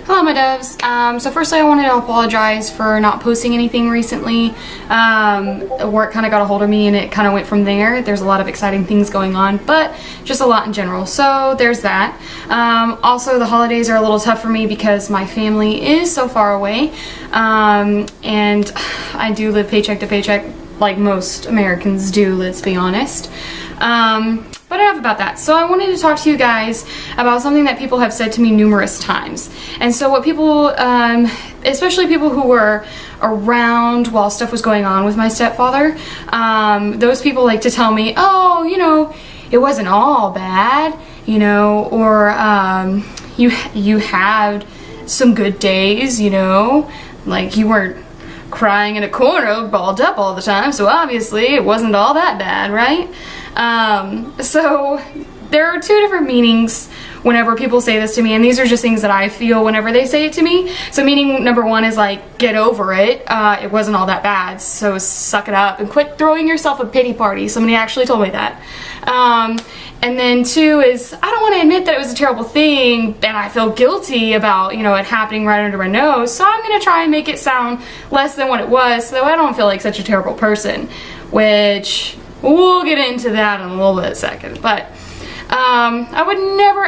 Hello my doves. So firstly I wanted to apologize for not posting anything recently. Work kind of got a hold of me and it kind of went from there. There's a lot of exciting things going on, but just a lot in general. So there's that. Also the holidays are a little tough for me because my family is so far away. And I do live paycheck to paycheck like most Americans do, let's be honest. But enough about that. So I wanted to talk to you guys about something that people have said to me numerous times. And so what people, especially people who were around while stuff was going on with my stepfather, those people like to tell me, oh, you know, it wasn't all bad, you know, or you had some good days, you know, like you weren't crying in a corner balled up all the time, so obviously it wasn't all that bad, right? So there are two different meanings whenever people say this to me, and these are just things that I feel whenever they say it to me. So meaning number one is like, get over it, it wasn't all that bad, so suck it up and quit throwing yourself a pity party. Somebody actually told me that. And then two is, I don't want to admit that it was a terrible thing and I feel guilty about, you know, it happening right under my nose, so I'm going to try and make it sound less than what it was so that I don't feel like such a terrible person, which we'll get into that in a little bit second. But I would never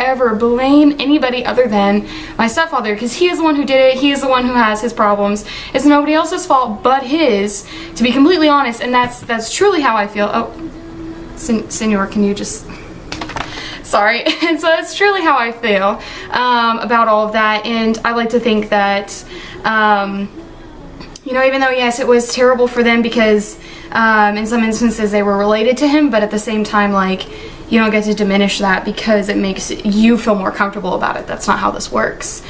ever blame anybody other than my stepfather, because he is the one who did it. He is the one who has his problems. It's nobody else's fault but his, to be completely honest, and that's truly how I feel. Oh, Senor, can you just... Sorry. And so that's truly how I feel about all of that, and I like to think that you know, even though yes, it was terrible for them because in some instances they were related to him, but at the same time, like, you don't get to diminish that because it makes you feel more comfortable about it. That's not how this works.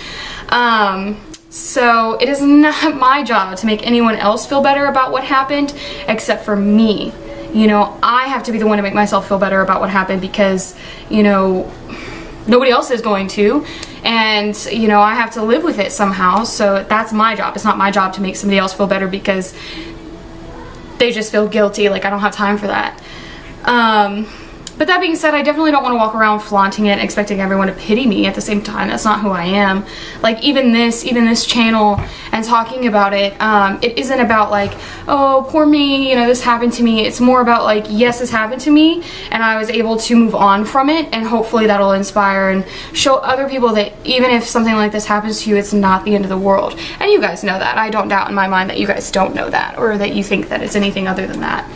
So it is not my job to make anyone else feel better about what happened except for me. You know, I have to be the one to make myself feel better about what happened because, you know, nobody else is going to, and you know, I have to live with it somehow. So that's my job. It's not my job to make somebody else feel better because they just feel guilty. Like, I don't have time for that. But that being said, I definitely don't want to walk around flaunting it, expecting everyone to pity me at the same time. That's not who I am. Like, even this channel and talking about it, it isn't about like, oh, poor me, you know, this happened to me. It's more about like, yes, this happened to me, and I was able to move on from it, and hopefully that'll inspire and show other people that even if something like this happens to you, it's not the end of the world. And you guys know that. I don't doubt in my mind that you guys don't know that, or that you think that it's anything other than that.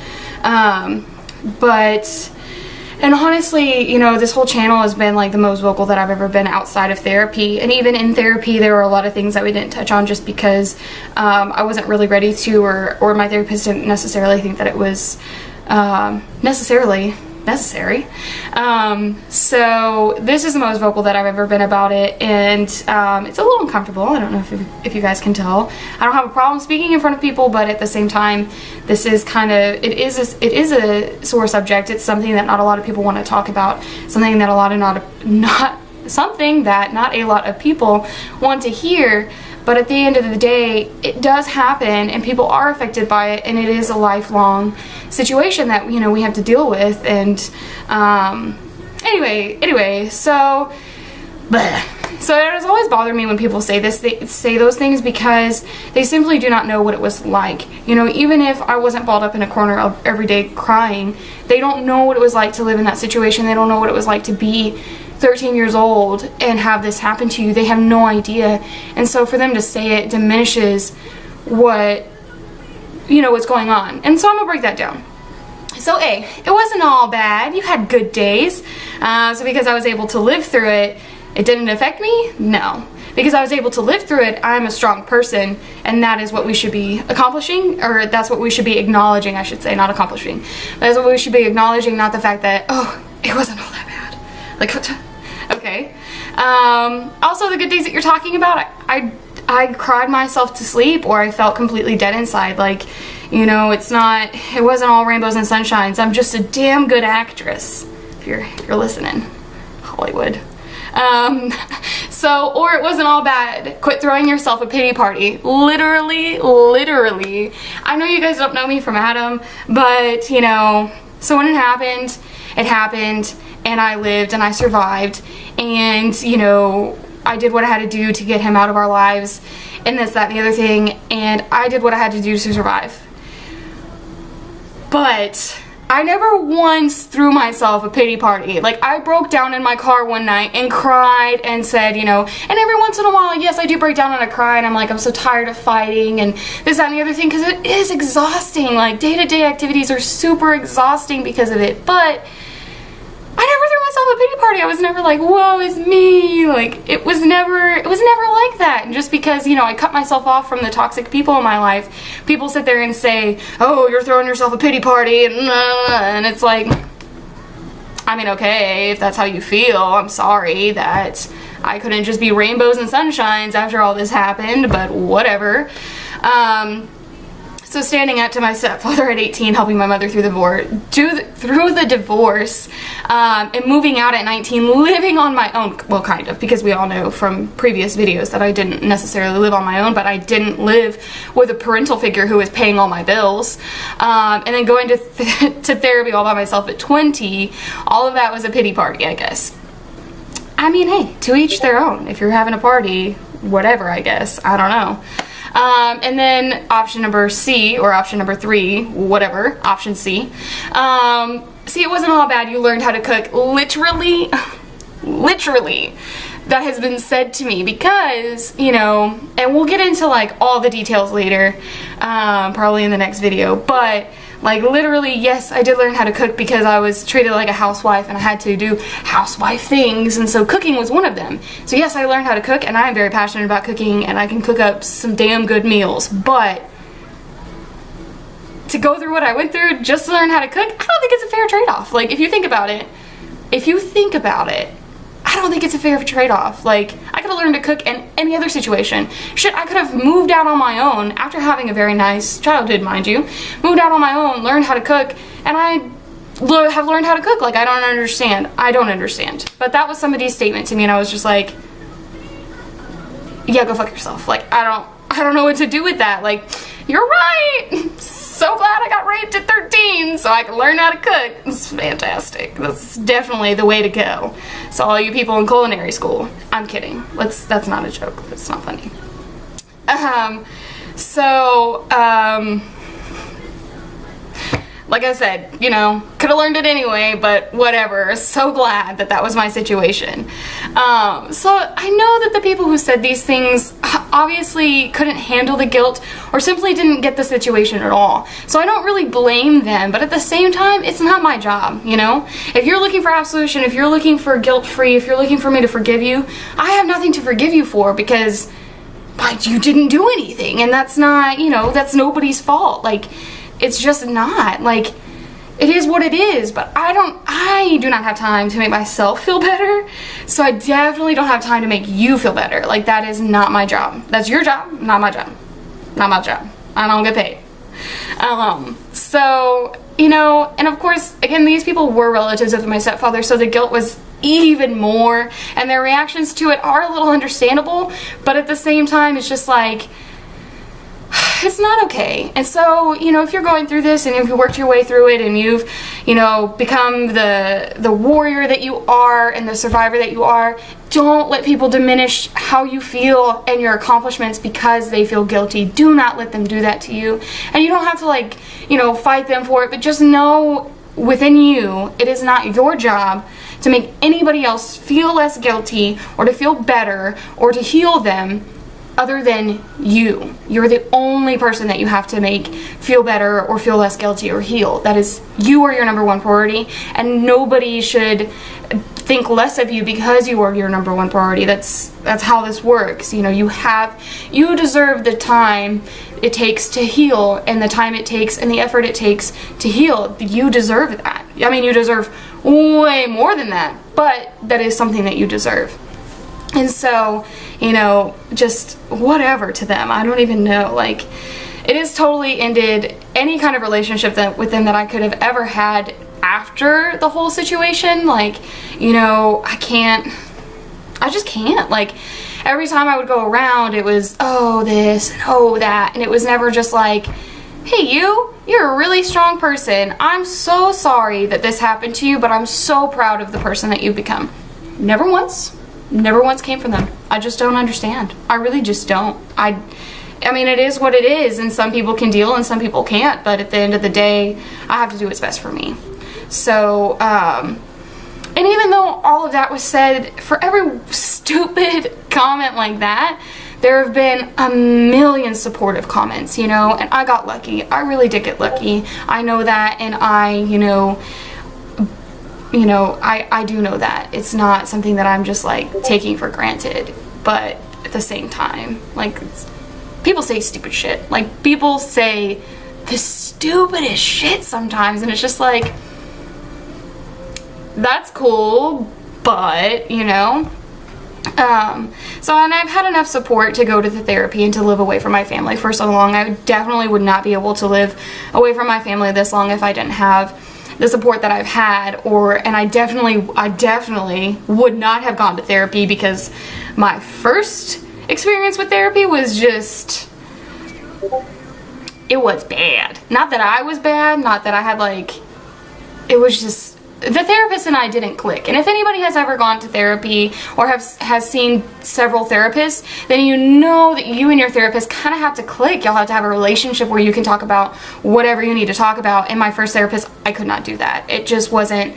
And honestly, you know, this whole channel has been like the most vocal that I've ever been outside of therapy. And even in therapy, there were a lot of things that we didn't touch on just because I wasn't really ready to, or my therapist didn't necessarily think that it was necessarily necessary. So this is the most vocal that I've ever been about it, and it's a little uncomfortable. I don't know if you guys can tell. I don't have a problem speaking in front of people, but at the same time, this is kind of, it is a sore subject. It's something that not a lot of people want to talk about, something that not a lot of people want to hear. But at the end of the day, it does happen and people are affected by it, and it is a lifelong situation that, you know, we have to deal with. And anyway, so it has always bothered me when people say this. They say those things because they simply do not know what it was like. You know, even if I wasn't balled up in a corner of every day crying, they don't know what it was like to live in that situation. They don't know what it was like to be 13 years old and have this happen to you. They have no idea. And so for them to say it diminishes what, you know, what's going on. And so I'm gonna break that down. So A, it wasn't all bad. You had good days. So because I was able to live through it, it didn't affect me? No. Because I was able to live through it, I'm a strong person, and that is what we should be accomplishing, or that's what we should be acknowledging, I should say, not accomplishing. That's what we should be acknowledging, not the fact that, oh, it wasn't all that bad. Like, okay. Also, the good days that you're talking about, I cried myself to sleep, or I felt completely dead inside. Like, you know, it wasn't all rainbows and sunshines. I'm just a damn good actress, if you're listening, Hollywood. Or it wasn't all bad. Quit throwing yourself a pity party. Literally. I know you guys don't know me from Adam, but, you know, so when it happened, and I lived and I survived, and you know, I did what I had to do to get him out of our lives and this, that, and the other thing, and I did what I had to do to survive. But I never once threw myself a pity party. Like, I broke down in my car one night and cried and said, you know, and every once in a while, yes, I do break down and I cry, and I'm like, I'm so tired of fighting and this, that, and the other thing, because it is exhausting. Like, day-to-day activities are super exhausting because of it, but I never threw myself a pity party. I was never like, woe is me. Like, it was never like that. And just because, you know, I cut myself off from the toxic people in my life, people sit there and say, oh, you're throwing yourself a pity party, and it's like, I mean, okay, if that's how you feel, I'm sorry that I couldn't just be rainbows and sunshines after all this happened, but whatever. So standing up to my stepfather at 18, helping my mother through the divorce, and moving out at 19, living on my own, well, kind of, because we all know from previous videos that I didn't necessarily live on my own, but I didn't live with a parental figure who was paying all my bills, and then going to therapy all by myself at 20, all of that was a pity party, I guess. I mean, hey, to each their own. If you're having a party, whatever, I guess, I don't know. And then option number C, or option number 3, whatever, option C. See, it wasn't all bad. You learned how to cook. Literally, that has been said to me because, you know, and we'll get into like all the details later, probably in the next video, but like literally, yes, I did learn how to cook because I was treated like a housewife and I had to do housewife things, and so cooking was one of them. So yes, I learned how to cook, and I am very passionate about cooking, and I can cook up some damn good meals, but to go through what I went through just to learn how to cook, I don't think it's a fair trade-off. Like, if you think about it, I don't think it's a fair trade-off. Like, I could have learned to cook in any other situation. Shit, I could have moved out on my own after having a very nice childhood, mind you. Moved out on my own, learned how to cook, and I have learned how to cook. Like, I don't understand. But that was somebody's statement to me, and I was just like, yeah, go fuck yourself. Like, I don't know what to do with that. Like, you're right. So glad I got raped at 13 so I can learn how to cook. It's fantastic. That's definitely the way to go. So all you people in culinary school, I'm kidding. That's not a joke. That's not funny. Like I said, you know, could have learned it anyway, but whatever. So glad that that was my situation. So I know that the people who said these things obviously couldn't handle the guilt or simply didn't get the situation at all. So I don't really blame them, but at the same time, it's not my job, you know? If you're looking for absolution, if you're looking for guilt-free, if you're looking for me to forgive you, I have nothing to forgive you for because you didn't do anything, and that's not, you know, that's nobody's fault. Like, it's just not. Like, it is what it is, but I do not have time to make myself feel better, so I definitely don't have time to make you feel better. Like, that is not my job. That's your job, not my job. Not my job. I don't get paid. So, you know, and of course, again, these people were relatives of my stepfather, so the guilt was even more, and their reactions to it are a little understandable, but at the same time, it's just like, it's not okay. And so, you know, if you're going through this and if you worked your way through it and you've, you know, become the warrior that you are and the survivor that you are, don't let people diminish how you feel and your accomplishments because they feel guilty. Do not let them do that to you. And you don't have to, like, you know, fight them for it, but just know within you, it is not your job to make anybody else feel less guilty or to feel better or to heal them other than you. You're the only person that you have to make feel better or feel less guilty or heal. That is, you are your number one priority, and nobody should think less of you because you are your number one priority. That's how this works. You know, you deserve the time it takes to heal, and the time it takes and the effort it takes to heal. You deserve that. I mean, you deserve way more than that, but that is something that you deserve. And so, you know, just whatever to them. I don't even know. Like, it has totally ended any kind of relationship with them that I could have ever had after the whole situation. Like, you know, I just can't. Like, every time I would go around, it was, oh, this and oh, that. And it was never just like, hey, you're a really strong person. I'm so sorry that this happened to you, but I'm so proud of the person that you've become. Never once came from them. I just don't understand. I really just don't. I mean, it is what it is, and some people can deal and some people can't, but at the end of the day, I have to do what's best for me. So, and even though all of that was said, for every stupid comment like that, there have been a million supportive comments, you know, and I got lucky. I really did get lucky. I know that, and I do know that. It's not something that I'm just like taking for granted, but at the same time, like, people say stupid shit. Like, people say the stupidest shit sometimes, and it's just like, that's cool, but, you know. So, and I've had enough support to go to the therapy and to live away from my family for so long. I definitely would not be able to live away from my family this long if I didn't have the support that I've had, and I definitely would not have gone to therapy, because my first experience with therapy was just, it was bad. Not that I was bad, not that I had like, it was just, the therapist and I didn't click. And if anybody has ever gone to therapy or has seen several therapists, then you know that you and your therapist kind of have to click. Y'all have to have a relationship where you can talk about whatever you need to talk about. And my first therapist, I could not do that. It just wasn't,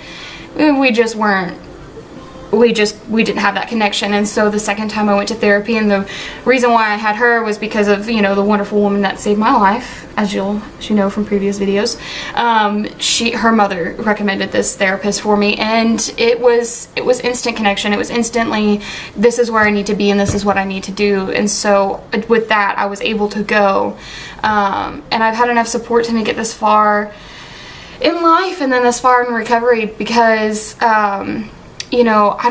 we didn't have that connection. And so the second time I went to therapy, and the reason why I had her was because of, you know, the wonderful woman that saved my life, as you know from previous videos. Her mother recommended this therapist for me, and it was instant connection. It was instantly, this is where I need to be and this is what I need to do. And so with that, I was able to go, and I've had enough support to make it this far in life and then this far in recovery, because you know, I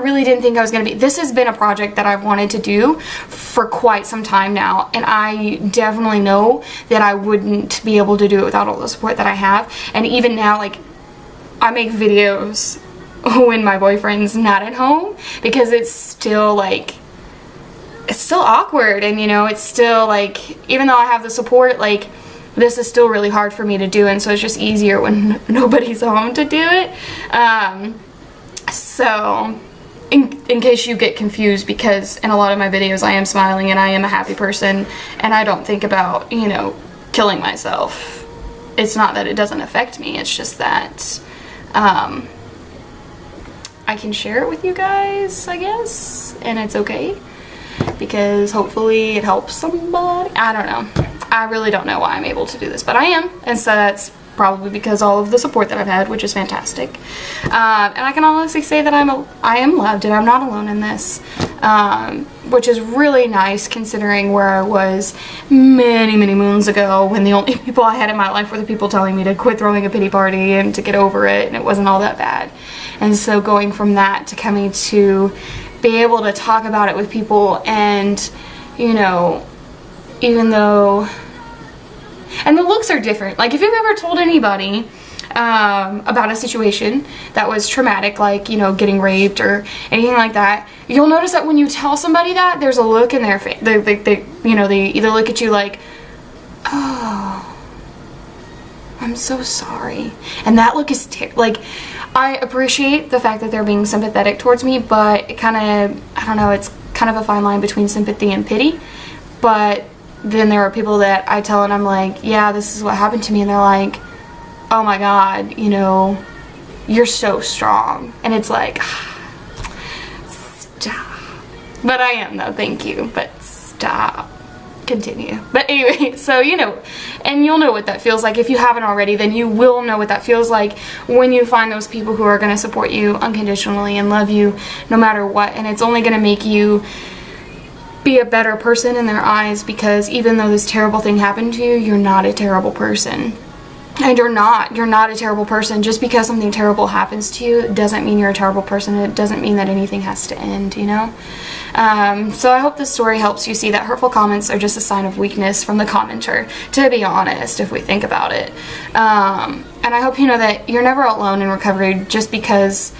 really didn't think I was going to be, this has been a project that I've wanted to do for quite some time now, and I definitely know that I wouldn't be able to do it without all the support that I have. And even now, like, I make videos when my boyfriend's not at home, because it's still like, it's still awkward, and you know, it's still like, even though I have the support, like, this is still really hard for me to do, and so it's just easier when nobody's home to do it. So in case you get confused, because in a lot of my videos I am smiling and I am a happy person, and I don't think about, you know, killing myself. It's not that it doesn't affect me, it's just that I can share it with you guys, I guess, and it's okay, because hopefully it helps somebody. I don't know. I really don't know why I'm able to do this, but I am, and so that's probably because all of the support that I've had, which is fantastic. And I can honestly say that I am loved, and I'm not alone in this, which is really nice considering where I was many, many moons ago, when the only people I had in my life were the people telling me to quit throwing a pity party and to get over it, and it wasn't all that bad. And so going from that to coming to be able to talk about it with people, and, you know, even though, and the looks are different. Like, if you've ever told anybody about a situation that was traumatic, like, you know, getting raped or anything like that, you'll notice that when you tell somebody that, there's a look in their face. They you know, they either look at you like, oh, I'm so sorry. And that look is like, I appreciate the fact that they're being sympathetic towards me, but it kind of, I don't know, it's kind of a fine line between sympathy and pity. But then there are people that I tell and I'm like, yeah, this is what happened to me, and they're like, oh my god, you know, you're so strong. And it's like, stop. But I am, though, thank you, but stop. Continue. But anyway, so, you know, and you'll know what that feels like. If you haven't already, then you will know what that feels like when you find those people who are going to support you unconditionally and love you no matter what. And it's only going to make you be a better person in their eyes, because even though this terrible thing happened to you, you're not a terrible person. And you're not a terrible person. Just because something terrible happens to you doesn't mean you're a terrible person. It doesn't mean that anything has to end, you know? So I hope this story helps you see that hurtful comments are just a sign of weakness from the commenter, to be honest, if we think about it. And I hope you know that you're never alone in recovery, just because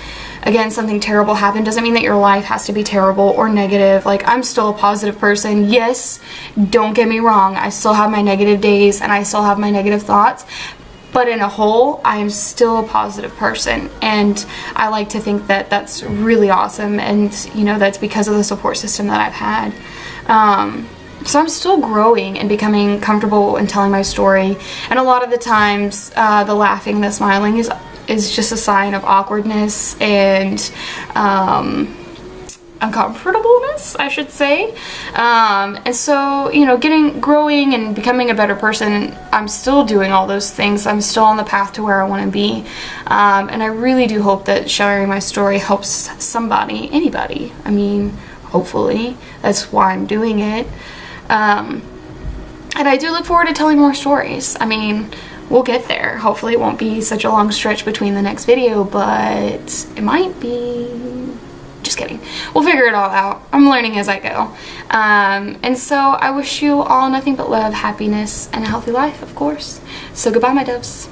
again, something terrible happened doesn't mean that your life has to be terrible or negative. Like, I'm still a positive person. Yes, don't get me wrong, I still have my negative days and I still have my negative thoughts, but in a whole, I am still a positive person, and I like to think that that's really awesome, and you know, that's because of the support system that I've had. So I'm still growing and becoming comfortable in telling my story, and a lot of the times the laughing and the smiling is just a sign of awkwardness and uncomfortableness, I should say. And so, you know, growing and becoming a better person, I'm still doing all those things. I'm still on the path to where I want to be. And I really do hope that sharing my story helps somebody, anybody. I mean, hopefully. That's why I'm doing it. And I do look forward to telling more stories. I mean, we'll get there. Hopefully it won't be such a long stretch between the next video, but it might be. Just kidding. We'll figure it all out. I'm learning as I go. And so I wish you all nothing but love, happiness, and a healthy life, of course. So goodbye, my doves.